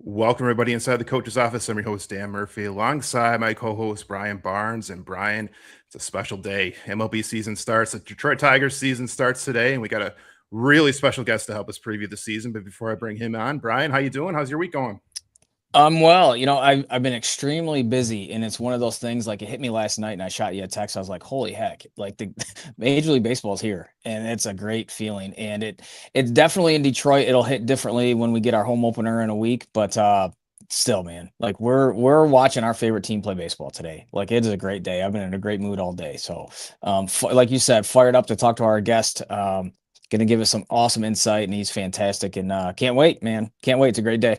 Welcome, everybody, inside the coach's office. I'm your host, Dan Murphy, alongside my co host, Brian Barnes. And Brian, it's a special day. MLB season starts. The Detroit Tigers season starts today, and we got a really special guest to help us preview the season. But before I bring him on, Brian, how you doing? How's your week going? Well, I've been extremely busy, and it's one of those things. Like, it hit me last night, and I shot you a text. I was like, "Holy heck!" Like, the Major League Baseball is here, and it's a great feeling. And it's definitely in Detroit. It'll hit differently when we get our home opener in a week, but still, man, like we're watching our favorite team play baseball today. Like, it is a great day. I've been in a great mood all day. So, like you said, fired up to talk to our guest. Going to give us some awesome insight, and he's fantastic. And can't wait, man. Can't wait. It's a great day.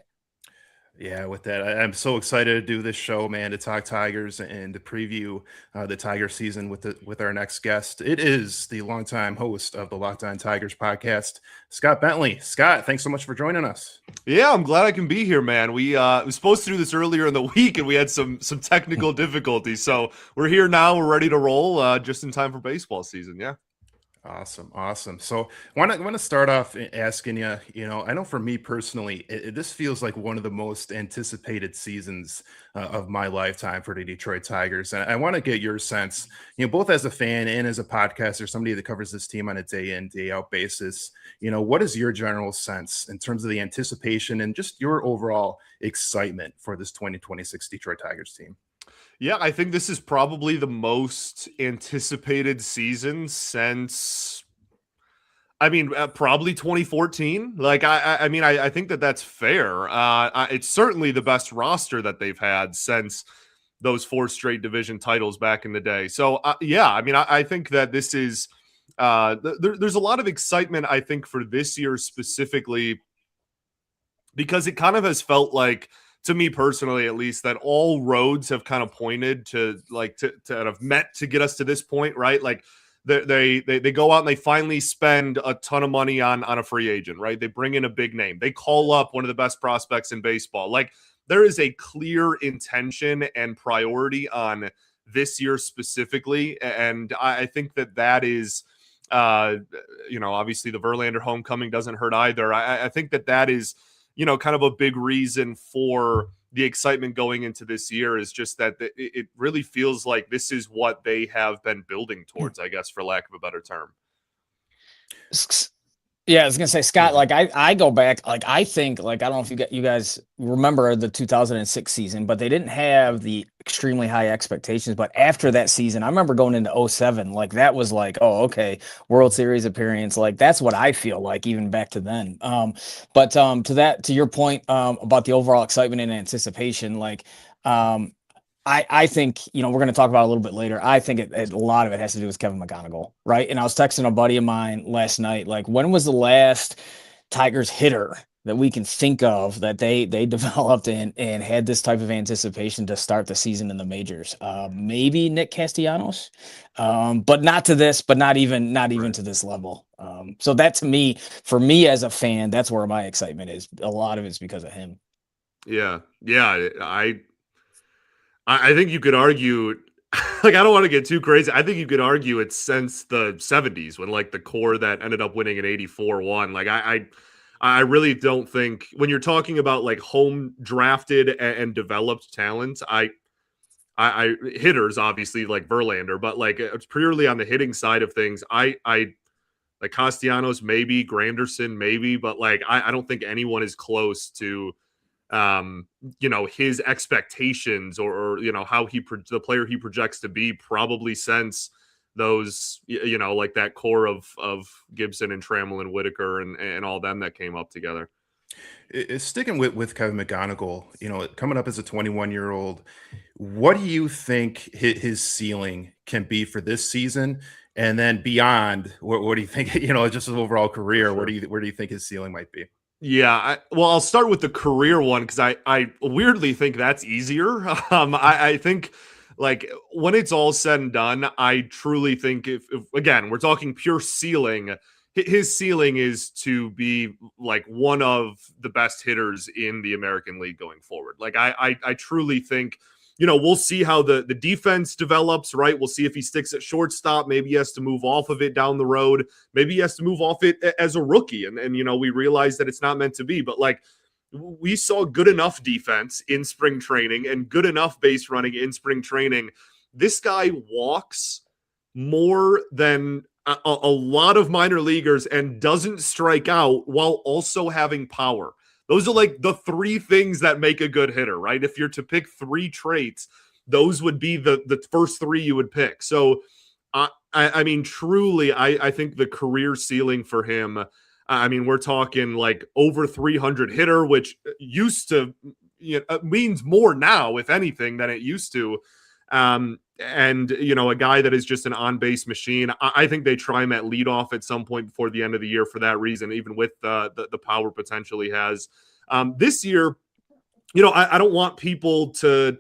Yeah, with that, I'm so excited to do this show, man, to talk Tigers and to preview the Tiger season with our next guest. It is the longtime host of the Locked On Tigers podcast, Scott Bentley. Scott, thanks so much for joining us. Yeah, I'm glad I can be here, man. We were supposed to do this earlier in the week, and we had some technical difficulties. So we're here now. We're ready to roll, just in time for baseball season. Yeah. Awesome. So I want to start off asking you, I know for me personally, this feels like one of the most anticipated seasons of my lifetime for the Detroit Tigers. And I want to get your sense, both as a fan and as a podcaster, somebody that covers this team on a day in, day out basis. What is your general sense in terms of the anticipation and just your overall excitement for this 2026 Detroit Tigers team? Yeah, I think this is probably the most anticipated season since, probably 2014. Like, I think that's fair. It's certainly the best roster that they've had since those four straight division titles back in the day. So, I think that this is, there's a lot of excitement, I think, for this year specifically, because it kind of has felt like, to me personally, at least, that all roads have kind of pointed to have met to get us to this point, right? Like they go out and they finally spend a ton of money on a free agent, right? They bring in a big name. They call up one of the best prospects in baseball. Like, there is a clear intention and priority on this year specifically. And I think that is, obviously the Verlander homecoming doesn't hurt either. I think that is, kind of a big reason for the excitement going into this year, is just that it really feels like this is what they have been building towards, I guess, for lack of a better term. Yeah, I was gonna say, Scott. Yeah. Like, I go back. Like, I think, like, I don't know if you guys remember the 2006 season, but they didn't have the extremely high expectations. But after that season, I remember going into '07. Like, that was like, oh, okay, World Series appearance. Like, that's what I feel like even back to then. But to your point about the overall excitement and anticipation, like, I think, we're going to talk about it a little bit later. I think a lot of it has to do with Kevin McGonigal, right? And I was texting a buddy of mine last night, like, when was the last Tigers hitter that we can think of that they developed and had this type of anticipation to start the season in the majors? Maybe Nick Castellanos, but not to this, but not even to this level. So that, to me, for me as a fan, that's where my excitement is. A lot of it's because of him. Yeah. I think you could argue, like, I don't want to get too crazy. I think you could argue it's since the 70s when, like, the core that ended up winning in 84 won. Like, I really don't think, when you're talking about, like, home drafted and developed talent, I hitters, obviously, like Verlander, but, like, it's purely on the hitting side of things. I like Castellanos, maybe Granderson, maybe, but, like, I don't think anyone is close to his expectations or how the player he projects to be, probably since those, like that core of Gibson and Trammell and Whitaker and all them that came up together. Sticking with Kevin McGonigal, coming up as a 21-year-old, what do you think his ceiling can be for this season? And then beyond, what do you think, just his overall career, Sure. where do you think his ceiling might be? Yeah, I'll start with the career one, because I weirdly think that's easier. I think, like, when it's all said and done, I truly think if again, we're talking pure ceiling, his ceiling is to be like one of the best hitters in the American League going forward. Like, I truly think, we'll see how the defense develops, right? We'll see if he sticks at shortstop. Maybe he has to move off of it down the road. Maybe he has to move off it as a rookie. And we realize that it's not meant to be. But, like, we saw good enough defense in spring training and good enough base running in spring training. This guy walks more than a lot of minor leaguers and doesn't strike out while also having power. Those are like the three things that make a good hitter, right? If you're to pick three traits, those would be the first three you would pick. So, I mean, truly, I think the career ceiling for him, I mean, we're talking like over 300 hitter, which used to, means more now, if anything, than it used to. And, a guy that is just an on-base machine. I think they try him at leadoff at some point before the end of the year for that reason, even with the power potential he has. This year, I don't want people to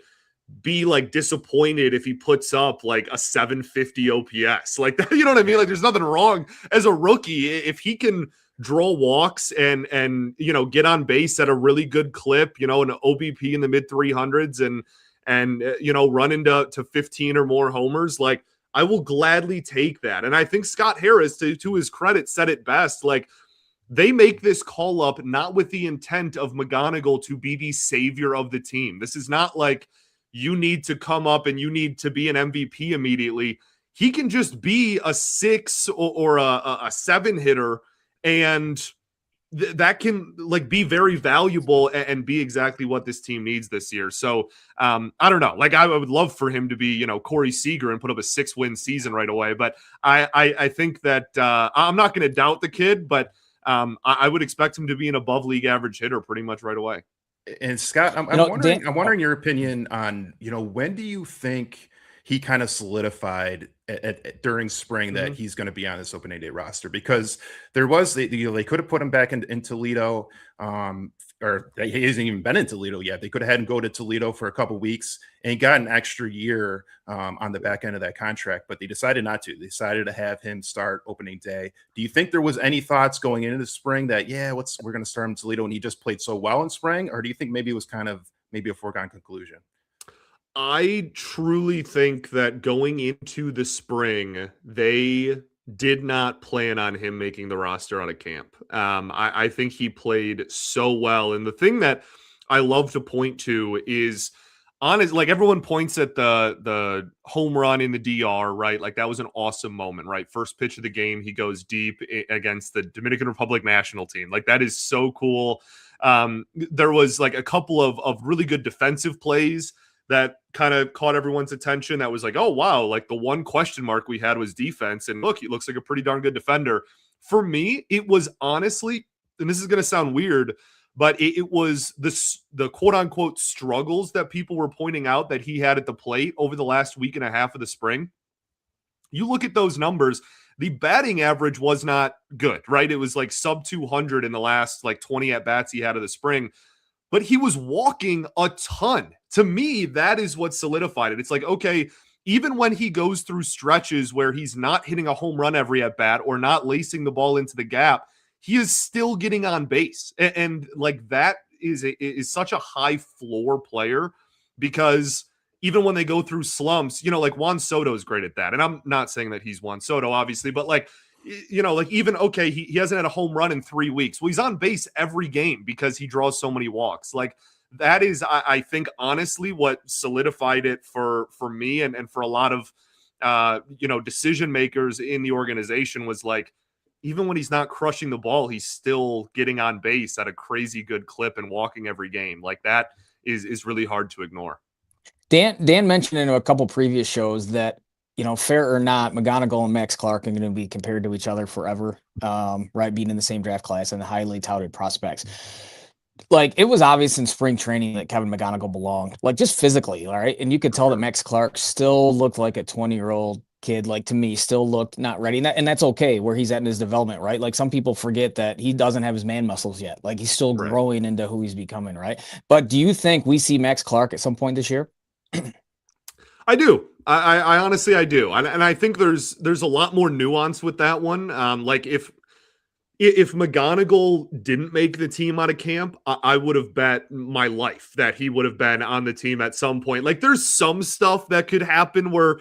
be like disappointed if he puts up like a 750 OPS like that. You know what I mean? Like there's nothing wrong as a rookie. If he can draw walks and get on base at a really good clip, an OBP in the mid 300s and run into 15 or more homers, like I will gladly take that. And I think Scott Harris, to his credit, said it best. Like they make this call up not with the intent of McGonigal to be the savior of the team. This is not like you need to come up and you need to be an MVP immediately. He can just be a 6 or a 7 hitter, and that can like be very valuable and be exactly what this team needs this year. So I don't know. Like I would love for him to be, Corey Seager and put up a 6-win season right away. But I think that I'm not going to doubt the kid, but I would expect him to be an above league average hitter pretty much right away. And Scott, I'm wondering, I'm wondering your opinion on, when do you think he kind of solidified during spring that he's going to be on this opening day roster? Because there was, they could have put him back in Toledo, or he hasn't even been in Toledo yet. They could have had him go to Toledo for a couple weeks and got an extra year on the back end of that contract, but they decided not to. They decided to have him start opening day. Do you think there was any thoughts going into the spring that, we're going to start him in Toledo and he just played so well in spring? Or do you think maybe it was kind of maybe a foregone conclusion? I truly think that going into the spring, they did not plan on him making the roster out of camp. I think he played so well. And the thing that I love to point to is like everyone points at the home run in the DR, right? Like that was an awesome moment, right? First pitch of the game, he goes deep against the Dominican Republic national team. Like that is so cool. There was like a couple of really good defensive plays that kind of caught everyone's attention. That was like, oh, wow, like the one question mark we had was defense. And look, he looks like a pretty darn good defender. For me, it was honestly, and this is going to sound weird, but it was the quote unquote struggles that people were pointing out that he had at the plate over the last week and a half of the spring. You look at those numbers, the batting average was not good, right? It was like sub 200 in the last like 20 at bats he had of the spring. But he was walking a ton. To me, that is what solidified it. It's like, okay, even when he goes through stretches where he's not hitting a home run every at bat or not lacing the ball into the gap, he is still getting on base. And like that is such a high floor player, because even when they go through slumps, like Juan Soto is great at that. And I'm not saying that he's Juan Soto, obviously, but like even, okay, he hasn't had a home run in 3 weeks. Well, he's on base every game because he draws so many walks. Like that is, I think, honestly, what solidified it for me and for a lot of, decision makers in the organization was like, even when he's not crushing the ball, he's still getting on base at a crazy good clip and walking every game. Like that is really hard to ignore. Dan mentioned in a couple previous shows that, fair or not, McGonigal and Max Clark are going to be compared to each other forever, right? Being in the same draft class and the highly touted prospects. Like it was obvious in spring training that Kevin McGonigal belonged, like just physically, all right? And you could tell that Max Clark still looked like a 20-year-old kid, like to me, still looked not ready. And that's okay where he's at in his development, right? Like some people forget that he doesn't have his man muscles yet. Like he's still growing into who he's becoming, right? But do you think we see Max Clark at some point this year? I do. I honestly, I do. And I think there's a lot more nuance with that one. Like if McGonigal didn't make the team out of camp, I would have bet my life that he would have been on the team at some point. Like there's some stuff that could happen where,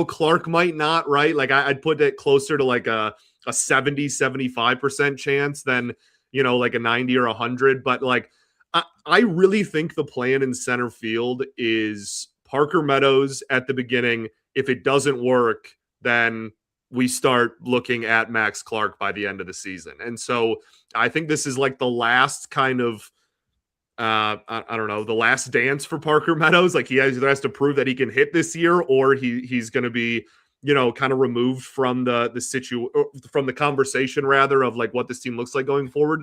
Clark might not, right? Like I'd put it closer to like a 70, 75% chance than, like a 90 or 100. But like, I really think the plan in center field is Parker Meadows at the beginning. If it doesn't work, then we start looking at Max Clark by the end of the season. And so I think this is like the last kind of I don't know, the last dance for Parker Meadows. Like he either has to prove that he can hit this year, or he's going to be, kind of removed from from the conversation rather of like what this team looks like going forward.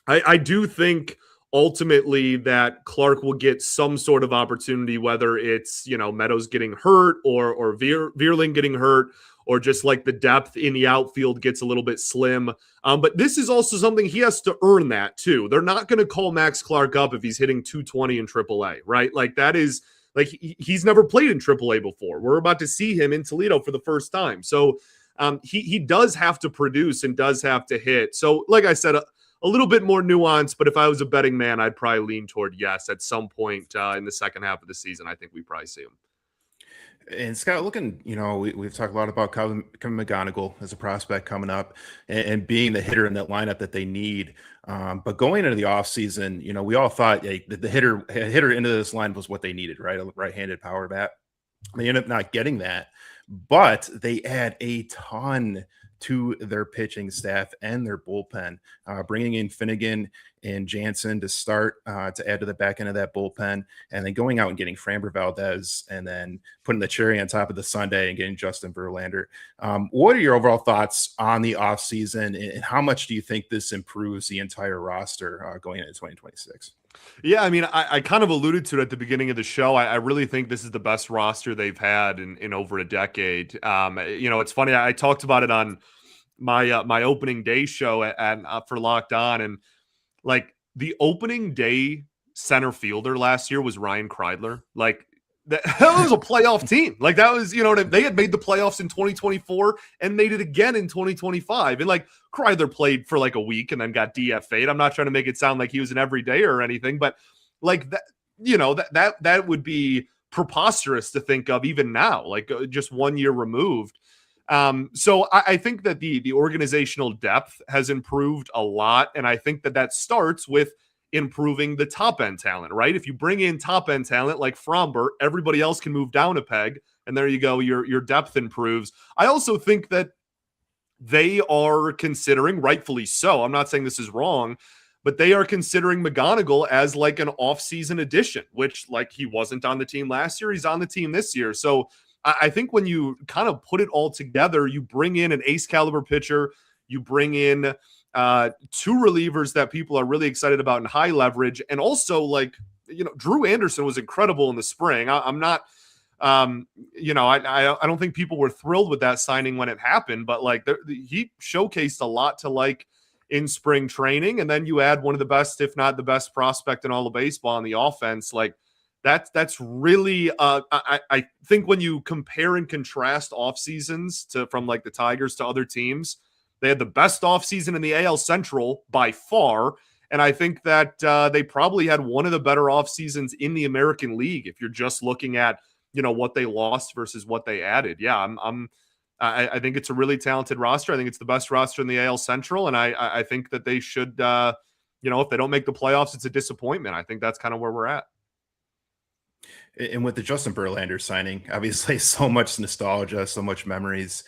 I do think ultimately that Clark will get some sort of opportunity, whether it's, Meadows getting hurt or Vierling getting hurt, or just like the depth in the outfield gets a little bit slim. But this is also something he has to earn that too. They're not going to call Max Clark up if he's hitting 220 in AAA, right? Like that is like he's never played in AAA before. We're about to see him in Toledo for the first time. So he does have to produce and does have to hit. So like I said, a little bit more nuance, but if I was a betting man, I'd probably lean toward yes at some point in the second half of the season. I think we probably see him. And Scott, looking, we've talked a lot about Kevin McGonigal as a prospect coming up and being the hitter in that lineup that they need. But going into the offseason, we all thought the hitter into this line was what they needed, right? A right-handed power bat. They end up not getting that, but they add a ton to their pitching staff and their bullpen, bringing in Finnegan and Jansen to start to add to the back end of that bullpen, and then going out and getting Framber Valdez, and then putting the cherry on top of the sundae and getting Justin Verlander. What are your overall thoughts on the offseason, and how much do you think this improves the entire roster going into 2026? Yeah, I mean, I kind of alluded to it at the beginning of the show. I really think this is the best roster they've had in over a decade. It's funny. I talked about it on my opening day show at for Locked On, and like the opening day center fielder last year was Ryan Kreidler. Like that was a playoff team. Like that was, they had made the playoffs in 2024 and made it again in 2025. And like Kreidler played for like a week and then got DFA'd. I'm not trying to make it sound like he was an everyday or anything, but like that, that would be preposterous to think of even now, like just 1 year removed. So I think that the organizational depth has improved a lot. And I think that starts with improving the top end talent, right? If you bring in top end talent like Fromber, everybody else can move down a peg, and there you go. Your depth improves. I also think that they are considering, rightfully so, I'm not saying this is wrong, but they are considering McGonigal as like an off-season addition, which like he wasn't on the team last year. He's on the team this year. So I think when you kind of put it all together, you bring in an ace caliber pitcher, you bring in two relievers that people are really excited about in high leverage. And also like, Drew Anderson was incredible in the spring. I'm not, I don't think people were thrilled with that signing when it happened, but like he showcased a lot to like in spring training. And then you add one of the best, if not the best prospect in all of baseball on the offense. Like that's really, I think when you compare and contrast off seasons from like the Tigers to other teams, they had the best offseason in the AL Central by far. And I think that they probably had one of the better off seasons in the American League if you're just looking at, what they lost versus what they added. Yeah, I think it's a really talented roster. I think it's the best roster in the AL Central. And I think that they should, if they don't make the playoffs, it's a disappointment. I think that's kind of where we're at. And with the Justin Verlander signing, obviously so much nostalgia, so much memories.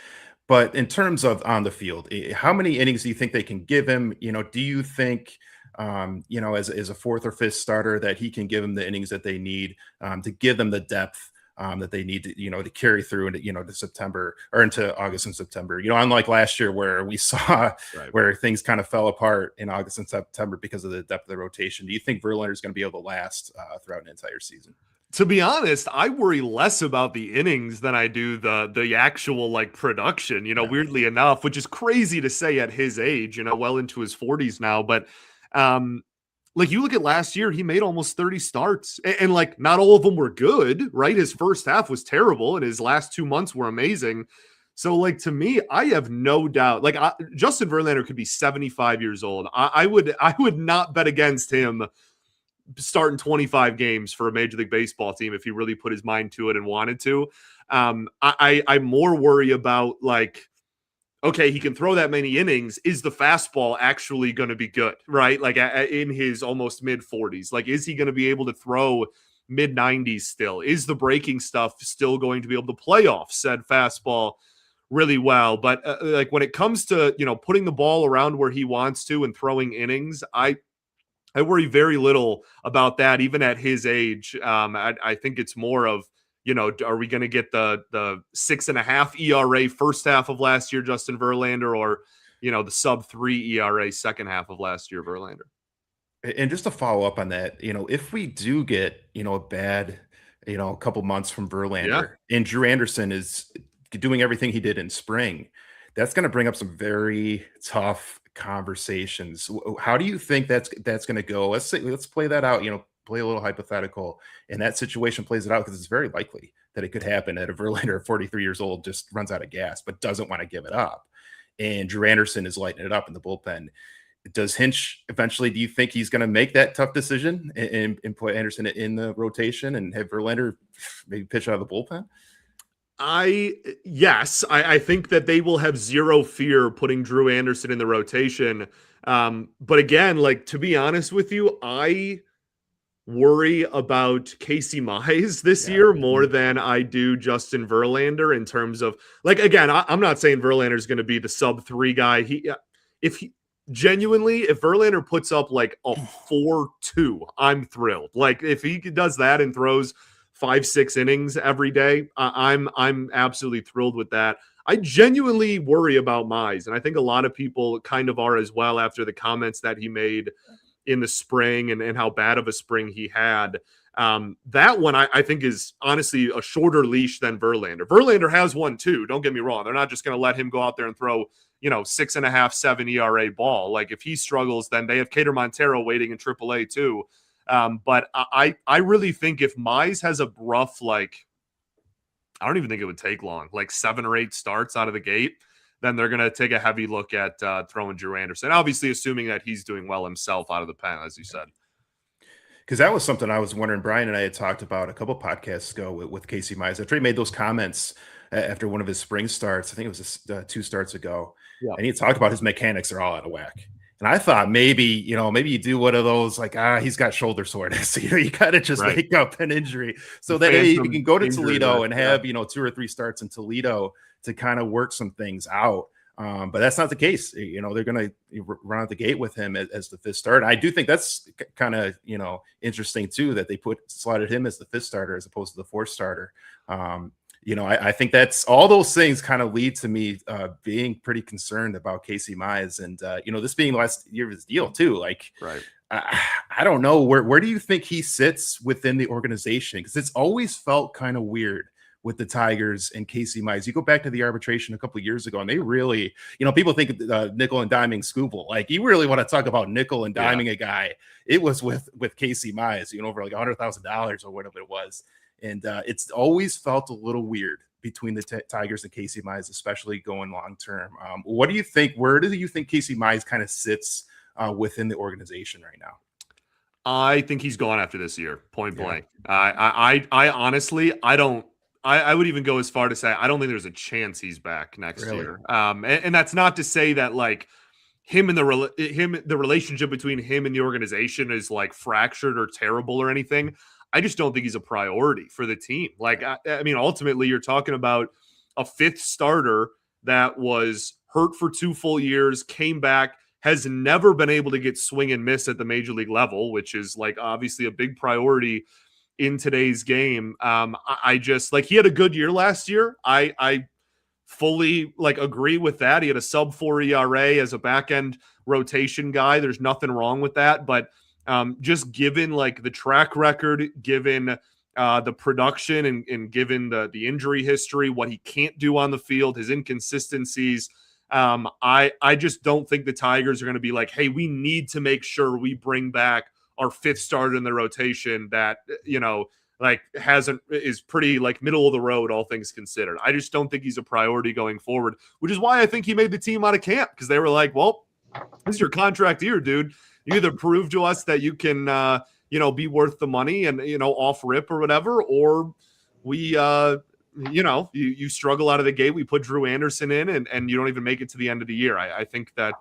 But in terms of on the field, how many innings do you think they can give him? Do you think, as a fourth or fifth starter, that he can give them the innings that they need to give them the depth that they need to, to carry through into, to September or into August and September? Unlike last year where we saw where things kind of fell apart in August and September because of the depth of the rotation. Do you think Verlander is going to be able to last throughout an entire season? To be honest, I worry less about the innings than I do the actual like production, weirdly enough, which is crazy to say at his age, well into his 40s now. But like you look at last year, he made almost 30 starts and like not all of them were good, right? His first half was terrible and his last 2 months were amazing. So like to me, I have no doubt, like Justin Verlander could be 75 years old. I would not bet against him starting 25 games for a Major League Baseball team if he really put his mind to it and wanted to. I more worry about like okay, he can throw that many innings. Is the fastball actually going to be good, right? Like in his almost mid 40s, like, is he going to be able to throw mid 90s still? Is the breaking stuff still going to be able to play off said fastball really well? But like when it comes to, putting the ball around where he wants to and throwing innings, I worry very little about that, even at his age. I think it's more of, are we going to get the 6.5 ERA first half of last year, Justin Verlander, or, the sub 3 ERA second half of last year, Verlander? And just to follow up on that, if we do get, a bad, a couple months from Yeah. Verlander and Drew Anderson is doing everything he did in spring, that's going to bring up some very tough conversations. How do you think that's going to go? Let's play that out, play a little hypothetical, and that situation plays it out because it's very likely that it could happen that a Verlander at 43 years old just runs out of gas but doesn't want to give it up. And Drew Anderson is lighting it up in the bullpen. Does Hinch eventually, do you think he's going to make that tough decision and put Anderson in the rotation and have Verlander maybe pitch out of the bullpen? Yes, I think that they will have zero fear putting Drew Anderson in the rotation. But again, like, to be honest with you, I worry about Casey Mize this year more than I do Justin Verlander in terms of, like, again, I'm not saying Verlander is going to be the sub 3 guy. If Verlander puts up like a 4.2, I'm thrilled. Like, if he does that and throws 5-6 innings every day, I'm absolutely thrilled with that. I genuinely worry about Mize, and I think a lot of people kind of are as well after the comments that he made in the spring and how bad of a spring he had. That one I think is honestly a shorter leash than Verlander. Verlander has one too. Don't get me wrong. They're not just going to let him go out there and throw, 6.5, 7 ERA ball. Like, if he struggles, then they have Cater Montero waiting in AAA too. But I really think if Mize has a rough, like, I don't even think it would take long, like 7 or 8 starts out of the gate, then they're going to take a heavy look at throwing Drew Anderson, obviously assuming that he's doing well himself out of the pen, as you said. Because that was something I was wondering. Brian and I had talked about a couple podcasts ago with Casey Mize after he made those comments after one of his spring starts. I think it was 2 starts ago. Yeah. And he talked about his mechanics are all out of whack. And I thought maybe you do one of those, like, he's got shoulder soreness. You got to just make up an injury so that he can go to Toledo and have, 2 or 3 starts in Toledo to kind of work some things out. But that's not the case. They're going to run out the gate with him as the 5th starter. I do think that's kind of, interesting too, that they slotted him as the 5th starter as opposed to the 4th starter. I think that's all those things kind of lead to me being pretty concerned about Casey Mize and, this being last year of his deal too. Like, right. I don't know. Where do you think he sits within the organization? Because it's always felt kind of weird with the Tigers and Casey Mize. You go back to the arbitration a couple of years ago, and they really, people think nickel and diming Scooble. Like, you really want to talk about nickel and diming a guy. It was with Casey Mize, over like $100,000 or whatever it was. And it's always felt a little weird between the Tigers and Casey Mize, especially going long term. What do you think? Where do you think Casey Mize kind of sits within the organization right now? I think he's gone after this year, point blank. I honestly, I would even go as far to say I don't think there's a chance he's back next year. And that's not to say that, like, the relationship between him and the organization is like fractured or terrible or anything. I just don't think he's a priority for the team. Like, I mean, ultimately, you're talking about a 5th starter that was hurt for 2 full years, came back, has never been able to get swing and miss at the major league level, which is, like, obviously a big priority in today's game. I just, like, he had a good year last year. I fully, like, agree with that. He had a sub 4 ERA as a back end rotation guy. There's nothing wrong with that, but just given, like, the track record, given the production and given the injury history, what he can't do on the field, his inconsistencies, I just don't think the Tigers are going to be like, hey, we need to make sure we bring back our 5th starter in the rotation that, is pretty, like, middle of the road, all things considered. I just don't think he's a priority going forward, which is why I think he made the team out of camp, because they were like, well, this is your contract year, dude. You either prove to us that you can, be worth the money and, off rip or whatever, or we you struggle out of the gate. We put Drew Anderson in, and you don't even make it to the end of the year. I think that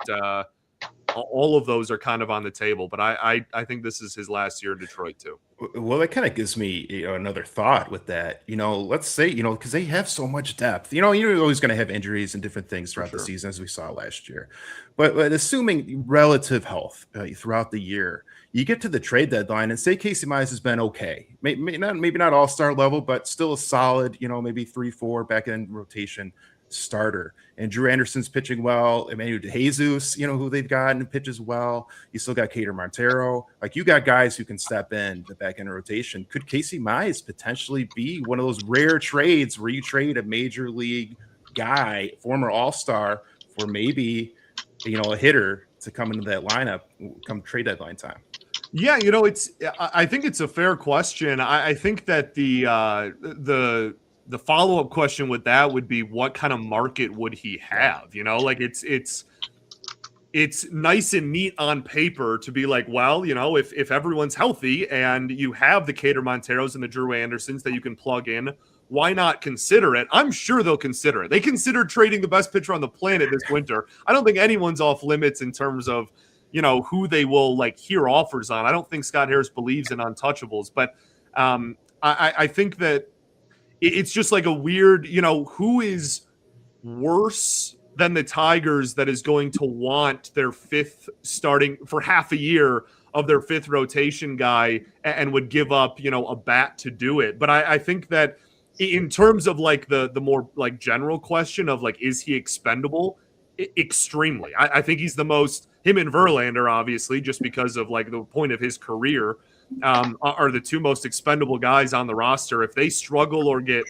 all of those are kind of on the table, but I think this is his last year in Detroit too. Well, that kind of gives me another thought with that. Let's say, because they have so much depth. You're always going to have injuries and different things throughout the sure. season, as we saw last year. But assuming relative health throughout the year, you get to the trade deadline and say Casey Mize has been okay. Maybe not all-star level, but still a solid, maybe 3-4 back end rotation starter. And Drew Anderson's pitching well. Emmanuel Jesus, who they've gotten, pitches well. You still got Cater Montero. Like, you got guys who can step in the back end rotation. Could Casey Mize potentially be one of those rare trades where you trade a major league guy, former all-star, for maybe a hitter to come into that lineup come trade deadline time? Yeah, I think it's a fair question. I think that the follow-up question with that would be, what kind of market would he have? It's nice and neat on paper to be like, well, if everyone's healthy and you have the Cater Monteros and the Drew Andersons that you can plug in, why not consider it? I'm sure they'll consider it. They considered trading the best pitcher on the planet this winter. I don't think anyone's off limits in terms of who they will hear offers on. I don't think Scott Harris believes in untouchables, but I think that it's just like a weird, who is worse than the Tigers that is going to want their fifth starting for half a year of their fifth rotation guy and would give up, a bat to do it. But I think that in terms of the more general question of is he expendable? Extremely. I think he's the most, him and Verlander, obviously, just because of the point of his career, are the two most expendable guys on the roster. If they struggle or get,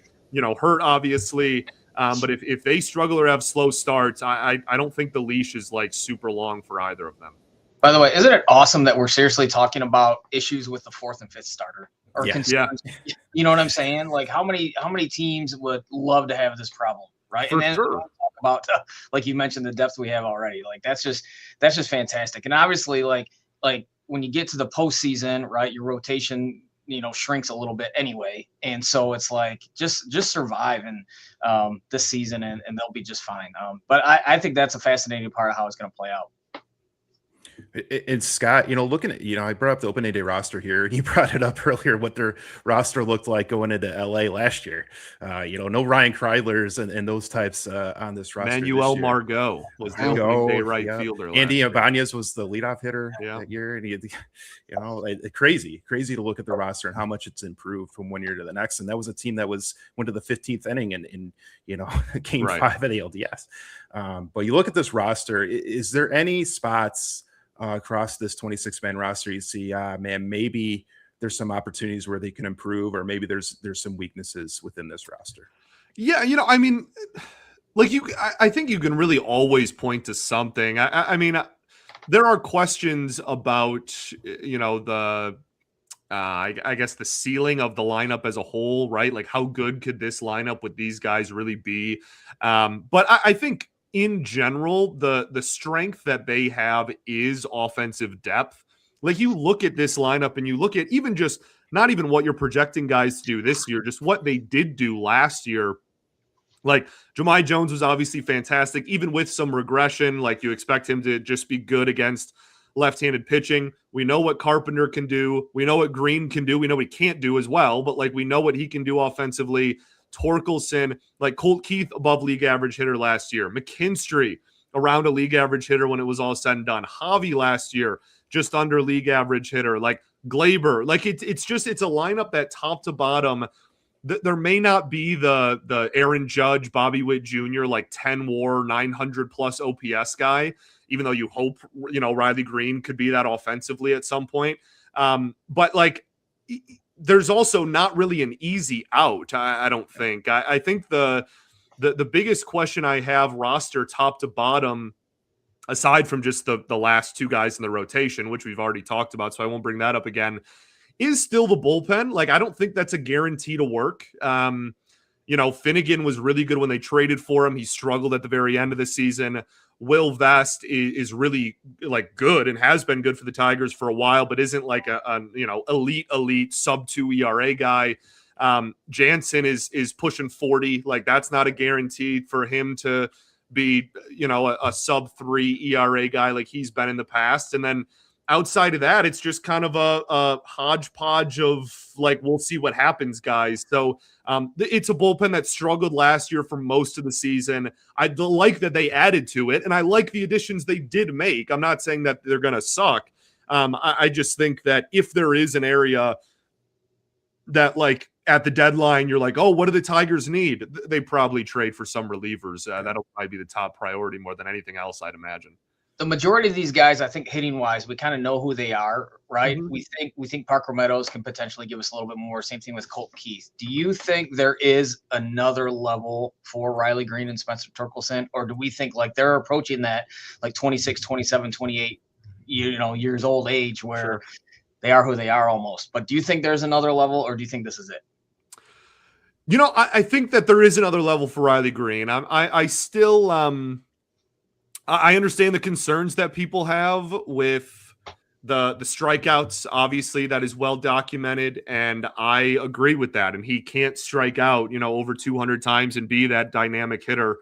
hurt, obviously, but if they struggle or have slow starts, I don't think the leash is super long for either of them. By the way, isn't it awesome that we're seriously talking about issues with the fourth and fifth starter? Or concerns? Yeah. You know what I'm saying? How many teams would love to have this problem, right? For and then sure. Talk about, like you mentioned, the depth we have already. That's just fantastic. And obviously, when you get to the postseason, right, your rotation, shrinks a little bit anyway. And so it's just survive this season and they'll be just fine. But I think that's a fascinating part of how it's going to play out. And Scott, looking at, I brought up the opening day roster here, and you brought it up earlier, what their roster looked like going into LA last year. No Ryan Kreidlers and those types on this roster. Manuel Margot was the opening day right fielder. Andy Ibanez was the leadoff hitter that year. And crazy to look at the roster and how much it's improved from one year to the next. And that was a team that went to the 15th inning in game 5 of the LDS. But you look at this roster, is there any spots across this 26-man roster you see, maybe there's some opportunities where they can improve, or maybe there's some weaknesses within this roster? Yeah, I think you can really always point to something. I mean, there are questions about, I guess the ceiling of the lineup as a whole, right? How good could this lineup with these guys really be? But I think in general, the strength that they have is offensive depth. You look at this lineup and you look at even just not even what you're projecting guys to do this year, just what they did do last year. Jahmai Jones was obviously fantastic, even with some regression. You expect him to just be good against left-handed pitching. We know what Carpenter can do. We know what Green can do. We know what he can't do as well, but we know what he can do offensively. Torkelson, Colt Keith, above league average hitter last year. McKinstry, around a league average hitter when it was all said and done. Javi last year, just under league average hitter. Glaber, it's a lineup that top to bottom, there may not be the Aaron Judge, Bobby Witt Jr., 10 WAR, 900 plus OPS guy, even though you hope, Riley Green could be that offensively at some point. But there's also not really an easy out, I don't think. I think the biggest question I have roster top to bottom, aside from just the last two guys in the rotation, which we've already talked about, so I won't bring that up again, is still the bullpen. I don't think that's a guarantee to work. Finnegan was really good when they traded for him. He struggled at the very end of the season. Will Vest is really good and has been good for the Tigers for a while, but isn't a elite sub 2 ERA guy. Jansen is pushing 40. Like, that's not a guarantee for him to be, a sub 3 ERA guy like he's been in the past. And then outside of that, it's just kind of a hodgepodge of like, we'll see what happens, guys. So it's a bullpen that struggled last year for most of the season. I like that they added to it, and I like the additions they did make. I'm not saying that they're going to suck. I just think that if there is an area that, like, at the deadline, you're like, oh, what do the Tigers need? They probably trade for some relievers. That'll probably be the top priority more than anything else, I'd imagine. The majority of these guys, I think, hitting wise, we kind of know who they are, right? Mm-hmm. We think Parker Meadows can potentially give us a little bit more. Same thing with Colt Keith. Do you think there is another level for Riley Green and Spencer Torkelson, or do we think like they're approaching that like 26, 27, 28, years old age where they are who they are almost? But do you think there's another level, or do you think this is it? I think that there is another level for Riley Green. I still I understand the concerns that people have with the strikeouts. Obviously, that is well documented, and I agree with that. And he can't strike out, over 200 times and be that dynamic hitter.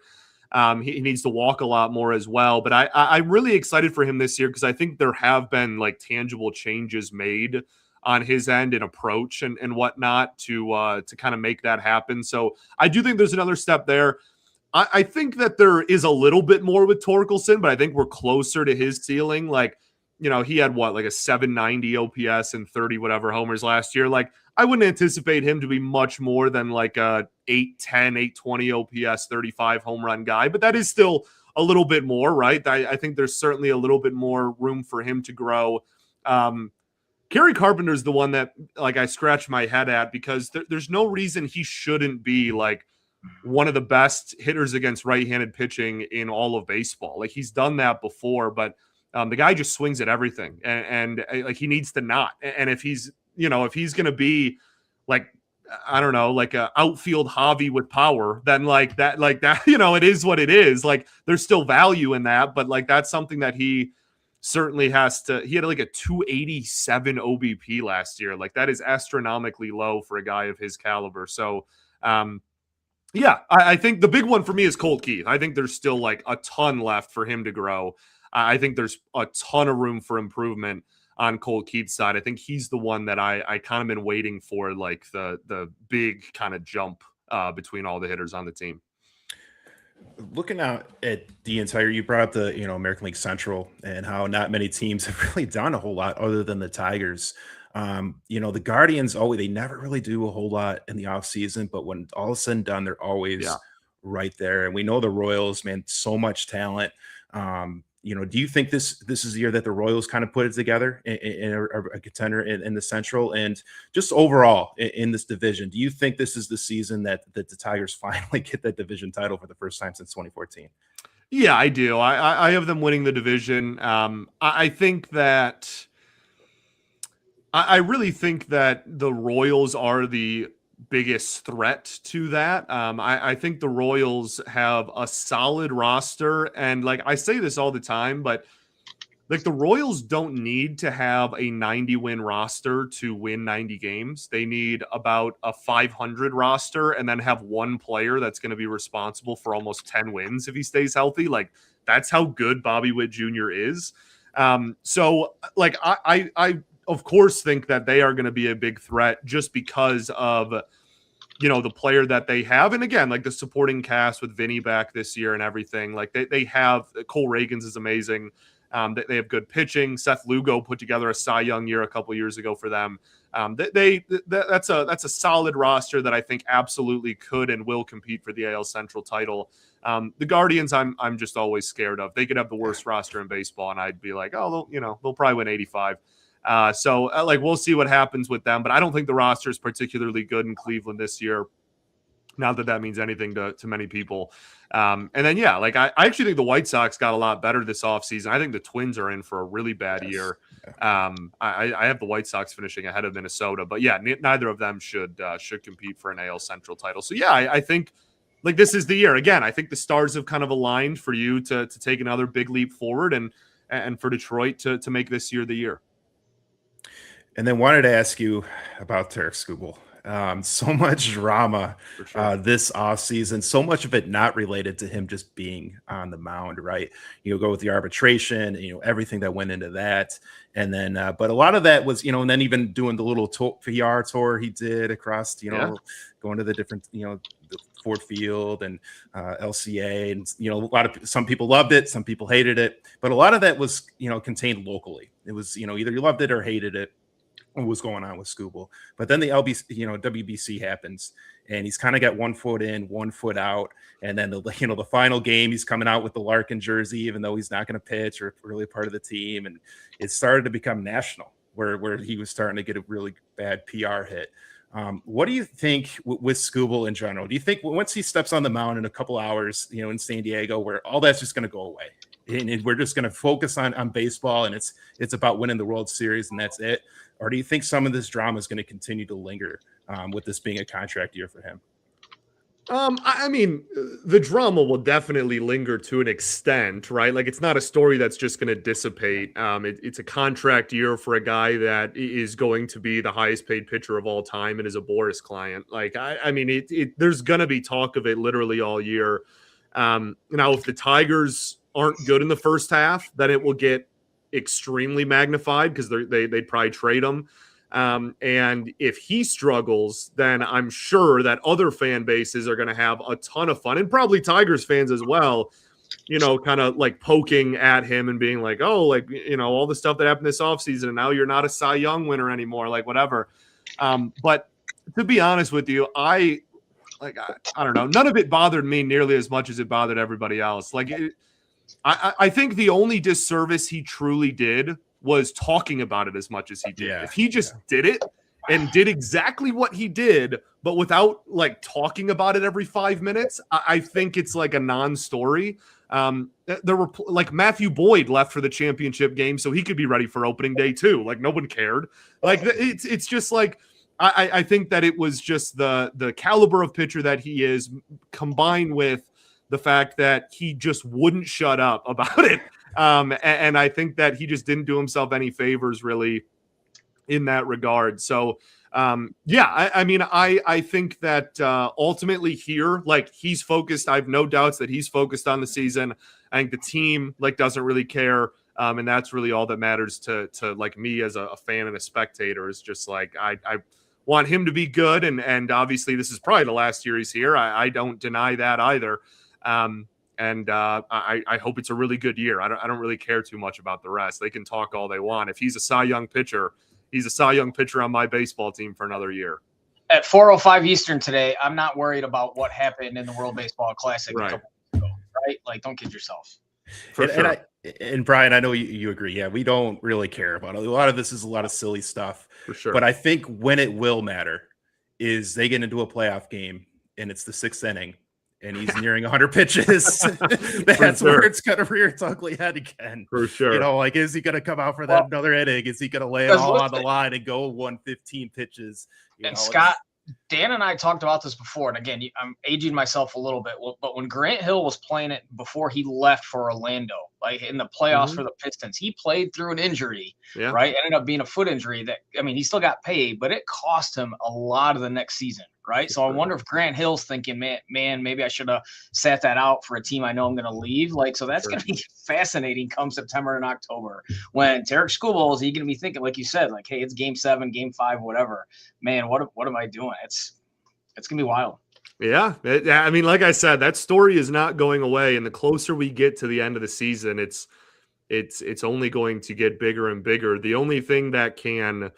He needs to walk a lot more as well. But I'm really excited for him this year because I think there have been like tangible changes made on his end in approach and whatnot to kind of make that happen. So I do think there's another step there. I think that there is a little bit more with Torkelson, but I think we're closer to his ceiling. Like, he had like a 790 OPS and 30 whatever homers last year. Like, I wouldn't anticipate him to be much more than like a 810, 820 OPS, 35 home run guy, but that is still a little bit more, right? I think there's certainly a little bit more room for him to grow. Kerry Carpenter is the one that like I scratch my head at because there's no reason he shouldn't be like one of the best hitters against right-handed pitching in all of baseball. Like, he's done that before, but the guy just swings at everything, and like he needs to not. And if he's going to be like, I don't know, like a outfield Javi with power, then like that, it is what it is. Like, there's still value in that, but like that's something that he certainly has to. He had like a 287 OBP last year. Like, that is astronomically low for a guy of his caliber. So, yeah, I think the big one for me is Colt Keith. I think there's still like a ton left for him to grow. I think there's a ton of room for improvement on Colt Keith's side. I think he's the one that I kind of been waiting for, like the big kind of jump between all the hitters on the team. Looking out at the entire, you brought up the American League Central and how not many teams have really done a whole lot other than the Tigers. The Guardians they never really do a whole lot in the offseason, but when all is said and done, they're always right there. And we know the Royals, man, so much talent. Do you think this is the year that the Royals kind of put it together in a contender in the Central, and just overall in this division? Do you think this is the season that the Tigers finally get that division title for the first time since 2014? Yeah, I do. I have them winning the division. I think that I really think that the Royals are the biggest threat to that. I think the Royals have a solid roster, and like I say this all the time, but like the Royals don't need to have a 90-win roster to win 90 games. They need about a 500 roster and then have one player that's going to be responsible for almost 10 wins if he stays healthy. Like, that's how good Bobby Witt Jr. is. So like I of course think that they are going to be a big threat just because of the player that they have. And again, like the supporting cast with Vinny back this year and everything, like they have Cole Reagans is amazing. They have good pitching. Seth Lugo put together a Cy Young year a couple years ago for them. That's a solid roster that I think absolutely could and will compete for the AL Central title. The Guardians, I'm just always scared of. They could have the worst roster in baseball, and I'd be like, oh, they'll probably win 85. So we'll see what happens with them, but I don't think the roster is particularly good in Cleveland this year. Not that that means anything to many people. And then, I actually think the White Sox got a lot better this offseason. I think the Twins are in for a really bad year. I have the White Sox finishing ahead of Minnesota, but neither of them should compete for an AL Central title. So I think like this is the year. Again, I think the stars have kind of aligned for you to take another big leap forward and for Detroit to make this year the year. And then wanted to ask you about Tarik Skubal. So much drama For sure. this offseason, so much of it not related to him just being on the mound, right? You go with the arbitration, everything that went into that. And then, but a lot of that was, and then even doing the little PR tour he did across, Yeah. going to the different, the Ford Field and LCA. And, some people loved it, some people hated it, but a lot of that was, contained locally. It was, either you loved it or hated it. What was going on with Scooble. But then the WBC happens, and he's kind of got 1 foot in, 1 foot out. And then the final game, he's coming out with the Larkin jersey, even though he's not going to pitch or really part of the team. And it started to become national, where he was starting to get a really bad PR hit. What do you think with Scooble in general? Do you think once he steps on the mound in a couple hours, in San Diego, where all that's just going to go away, and we're just going to focus on baseball, and it's about winning the World Series, and that's it? Or do you think some of this drama is going to continue to linger with this being a contract year for him? I mean, the drama will definitely linger to an extent, right? Like, it's not a story that's just going to dissipate. It's a contract year for a guy that is going to be the highest paid pitcher of all time and is a Boris client. Like, I mean, there's going to be talk of it literally all year. Now, if the Tigers aren't good in the first half, then it will get extremely magnified because they'd probably trade him. And if he struggles, then I'm sure that other fan bases are going to have a ton of fun, and probably Tigers fans as well, kind of like poking at him and being like, oh, like, all the stuff that happened this offseason, and now you're not a Cy Young winner anymore, like whatever. But to be honest with you, I don't know. None of it bothered me nearly as much as it bothered everybody else. Like, I think the only disservice he truly did was talking about it as much as he did. Yeah, if he just did it and did exactly what he did, but without like talking about it every 5 minutes, I think it's like a non-story. There were like Matthew Boyd left for the championship game, so he could be ready for opening day too. Like, no one cared. Like, it's just like, I think that it was just the caliber of pitcher that he is, combined with the fact that he just wouldn't shut up about it. And I think that he just didn't do himself any favors really in that regard. So, I mean, I think that ultimately here, like, he's focused. I have no doubts that he's focused on the season. I think the team doesn't really care. And that's really all that matters to like me as a fan and a spectator, is just like, I want him to be good. And obviously this is probably the last year he's here. I don't deny that either. I hope it's a really good year. I don't really care too much about the rest. They can talk all they want. If he's a Cy Young pitcher, he's a Cy Young pitcher on my baseball team for another year. At 4:05 Eastern today, I'm not worried about what happened in the World Baseball Classic a couple weeks ago, right? Like, don't kid yourself. And Brian, I know you agree. Yeah, we don't really care about it. A lot of this is a lot of silly stuff. For sure. But I think when it will matter is they get into a playoff game and it's the 6th inning, and he's nearing 100 pitches. That's where it's going to rear its ugly head again. For sure. Like, is he going to come out for that another inning? Is he going to lay it all on the line and go 115 pitches? Scott, Dan and I talked about this before. And again, I'm aging myself a little bit, but when Grant Hill was playing it before he left for Orlando, like in the playoffs for the Pistons, he played through an injury, right? Ended up being a foot injury that, I mean, he still got paid, but it cost him a lot of the next season, right? So I wonder if Grant Hill's thinking, man, maybe I should have sat that out for a team I know I'm going to leave. Like, so that's going to be fascinating come September and October when Tarek Skubal, is he going to be thinking, like you said, like, hey, it's game 7, game 5, whatever, man, what am I doing? It's going to be wild. Yeah. I mean, like I said, that story is not going away. And the closer we get to the end of the season, it's only going to get bigger and bigger. The only thing that can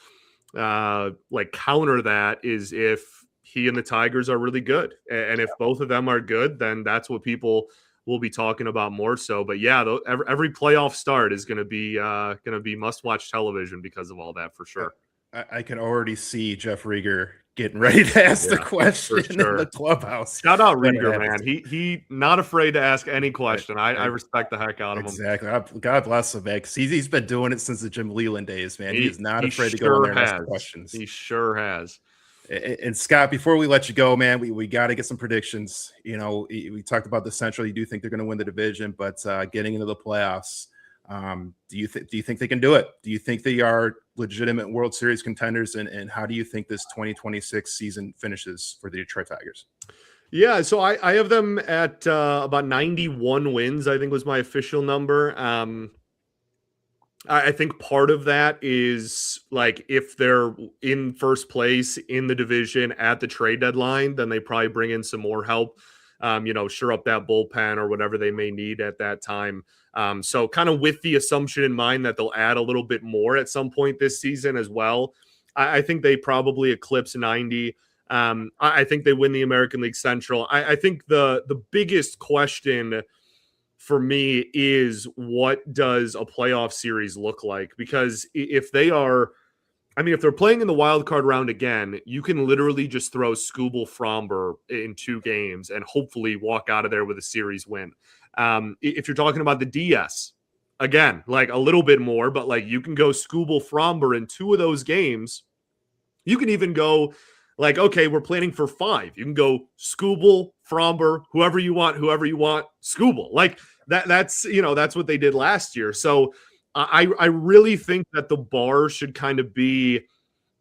counter that is if he and the Tigers are really good. And if both of them are good, then that's what people will be talking about more so. But yeah, every playoff start is going to be must-watch television because of all that, for sure. I can already see Jeff Rieger getting ready to ask the question in the clubhouse. Shout out Rieger, man. He not afraid to ask any question. I respect the heck out of him. Exactly. God bless him, man. Because he's been doing it since the Jim Leland days, man. He is not afraid to go in there and ask questions. He sure has. And Scott, before we let you go, man, we got to get some predictions. We talked about the Central. You do think they're going to win the division, but getting into the playoffs, Do you think they can do it? Do you think they are legitimate World Series contenders? And how do you think this 2026 season finishes for the Detroit Tigers? Yeah, so I have them at about 91 wins, I think was my official number. I think part of that is like if they're in first place in the division at the trade deadline, then they probably bring in some more help, shore up that bullpen or whatever they may need at that time. So kind of with the assumption in mind that they'll add a little bit more at some point this season as well, I think they probably eclipse 90. I think they win the American League Central. I think the biggest question for me is what does a playoff series look like? Because if they're playing in the wild card round again, you can literally just throw Skubal Fromber in 2 games and hopefully walk out of there with a series win. If you're talking about the DS, again, like a little bit more, but like you can go Skubal Fromber in 2 of those games. You can even go like, okay, we're planning for 5. You can go Skubal, Fromber, whoever you want, Skubal. Like that's what they did last year. So I really think that the bar should kind of be,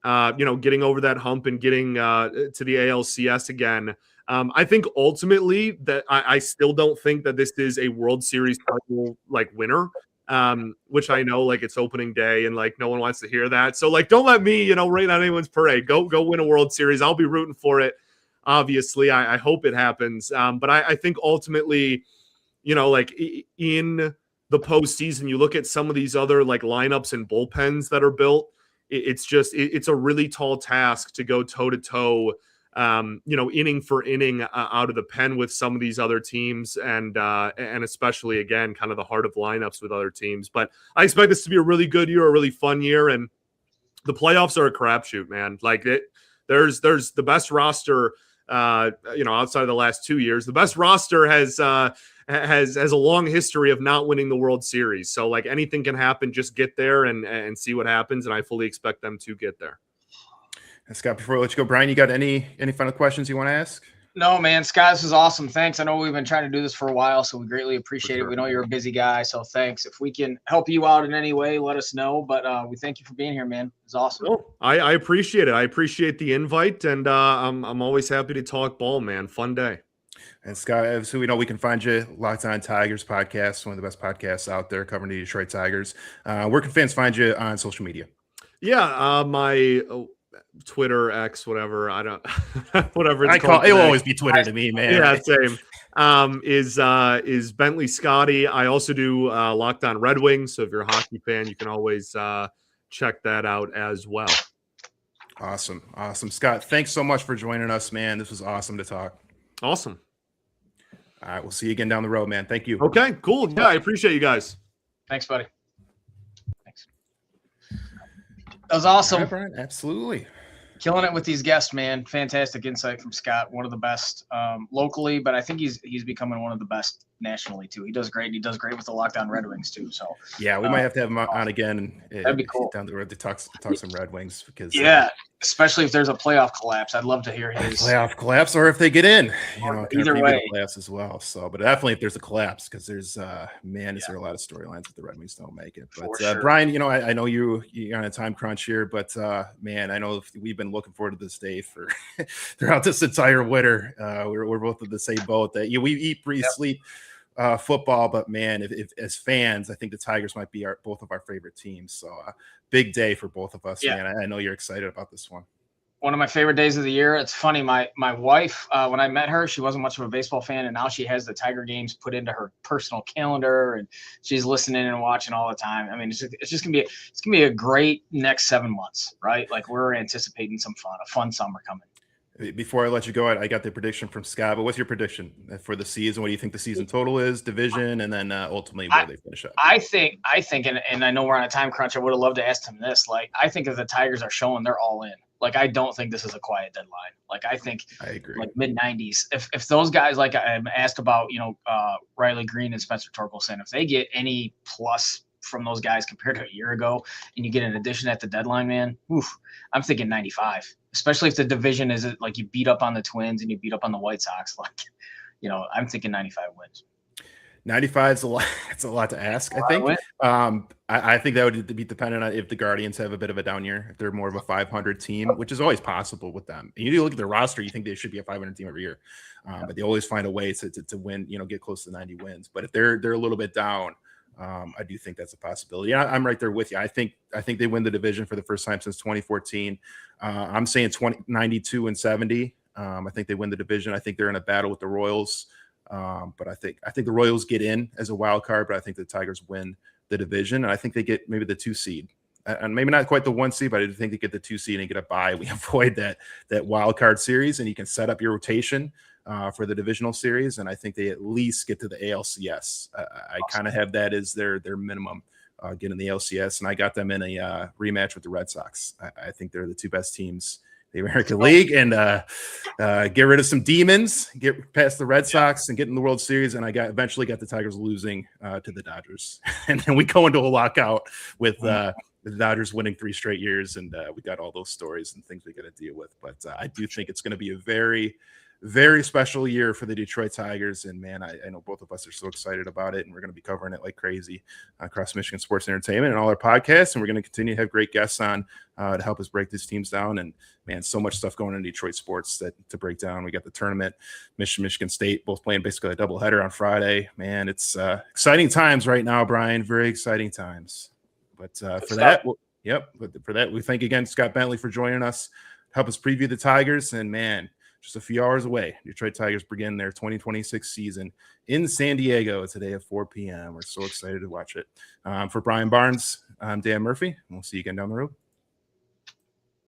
getting over that hump and getting to the ALCS again. I think ultimately that I still don't think that this is a World Series title like winner, which I know like it's opening day and like no one wants to hear that. So like, don't let me, rain on anyone's parade. Go win a World Series. I'll be rooting for it. Obviously, I hope it happens. But I think ultimately, like in the postseason, you look at some of these other like lineups and bullpens that are built. It's a really tall task to go toe to toe, inning for inning out of the pen with some of these other teams, and especially again, kind of the heart of lineups with other teams. But I expect this to be a really good year, a really fun year, and the playoffs are a crapshoot, man. Like there's the best roster, outside of the last 2 years. The best roster has a long history of not winning the World Series. So like anything can happen. Just get there and see what happens. And I fully expect them to get there. And Scott, before I let you go, Brian, you got any final questions you want to ask? No, man, Scott, this is awesome. Thanks. I know we've been trying to do this for a while, so we greatly appreciate it. We know you're a busy guy, so thanks. If we can help you out in any way, let us know. But we thank you for being here, man. It's awesome. Oh, I appreciate it. I appreciate the invite, and I'm always happy to talk ball, man. Fun day. And Scott, so we know we can find you Locked On Tigers podcast, one of the best podcasts out there covering the Detroit Tigers. Where can fans find you on social media? Yeah, my Twitter, X, whatever. I don't, whatever it's called. It'll always be Twitter to me, man. Yeah, same. Is Bentley Scotty. I also do Locked On Red Wings. So if you're a hockey fan, you can always check that out as well. Awesome. Scott, thanks so much for joining us, man. This was awesome to talk. Awesome. All right, we'll see you again down the road, man. Thank you. Okay, cool. Yeah, I appreciate you guys. Thanks, buddy. Thanks. That was awesome. Right, Brian, absolutely. Killing it with these guests, man. Fantastic insight from Scott. One of the best locally, but I think he's becoming one of the best nationally too. He does great. He does great with the Locked On Red Wings too. So yeah, we might have to have him on again. That'd be cool. Down the road to talk some Red Wings because especially if there's a playoff collapse. I'd love to hear his playoff collapse, or if they get in. Either way, collapse as well. So, but definitely if there's a collapse, because there's is there a lot of storylines if the Red Wings don't make it. But sure. Brian, I know you're on a time crunch here, but man, I know we've been looking forward to this day for throughout this entire winter. We're both in the same boat that we eat, breathe, sleep football, but man, if as fans, I think the Tigers might be both of our favorite teams. So big day for both of us, man. I know you're excited about this one. One of my favorite days of the year. It's funny, my wife, when I met her, she wasn't much of a baseball fan, and now she has the Tiger games put into her personal calendar, and she's listening and watching all the time. I mean, it's just gonna be a great next 7 months, right? Like we're anticipating a fun summer coming. Before I let you go, I got the prediction from Scott, but what's your prediction for the season? What do you think the season total is, division, and then ultimately where they finish up? I think, and I know we're on a time crunch. I would have loved to ask him this. Like, I think if the Tigers are showing they're all in, like, I don't think this is a quiet deadline. Like, I think I agree. Like mid-90s. If those guys, like I'm asked about, Riley Green and Spencer Torkelson, if they get any plus from those guys compared to a year ago, and you get an addition at the deadline, man, I'm thinking 95. Especially if the division is like you beat up on the Twins and you beat up on the White Sox, I'm thinking 95 wins. 95 is a lot. It's a lot to ask. I think. I think that would be dependent on if the Guardians have a bit of a down year. If they're more of a 500 team, which is always possible with them. And you look at their roster, you think they should be a 500 team every year, but they always find a way to win. Get close to 90 wins. But if they're a little bit down, I do think that's a possibility. Yeah, I'm right there with you. I think they win the division for the first time since 2014. I'm saying 92 and 70. I think they win the division. I think they're in a battle with the Royals. But I think the Royals get in as a wild card, but I think the Tigers win the division, and I think they get maybe the 2 seed, and maybe not quite the 1 seed, but I do think they get the 2 seed and get a bye. We avoid that wild card series, and you can set up your rotation for the divisional series, and I think they at least get to the ALCS. I kind of have that as their minimum. Getting the LCS, and I got them in a rematch with the Red Sox. I think they're the 2 best teams the American League, and get rid of some demons, get past the Red Sox, and get in the World Series. And I eventually got the Tigers losing to the Dodgers, and then we go into a lockout with the Dodgers winning 3 straight years, and we got all those stories and things we got to deal with. But I do think it's going to be a very, very special year for the Detroit Tigers, and man, I know both of us are so excited about it, and we're going to be covering it like crazy across Michigan Sports Entertainment and all our podcasts, and we're going to continue to have great guests on to help us break these teams down. And man, so much stuff going in Detroit sports to break down. We got the tournament, Michigan State, both playing basically a doubleheader on Friday. Man, it's exciting times right now, Brian. Very exciting times. But for that, we thank again Scott Bentley for joining us to help us preview the Tigers. And man, just a few hours away, Detroit Tigers begin their 2026 season in San Diego today at 4 p.m. We're so excited to watch it. For Brian Barnes, I'm Dan Murphy, and we'll see you again down the road.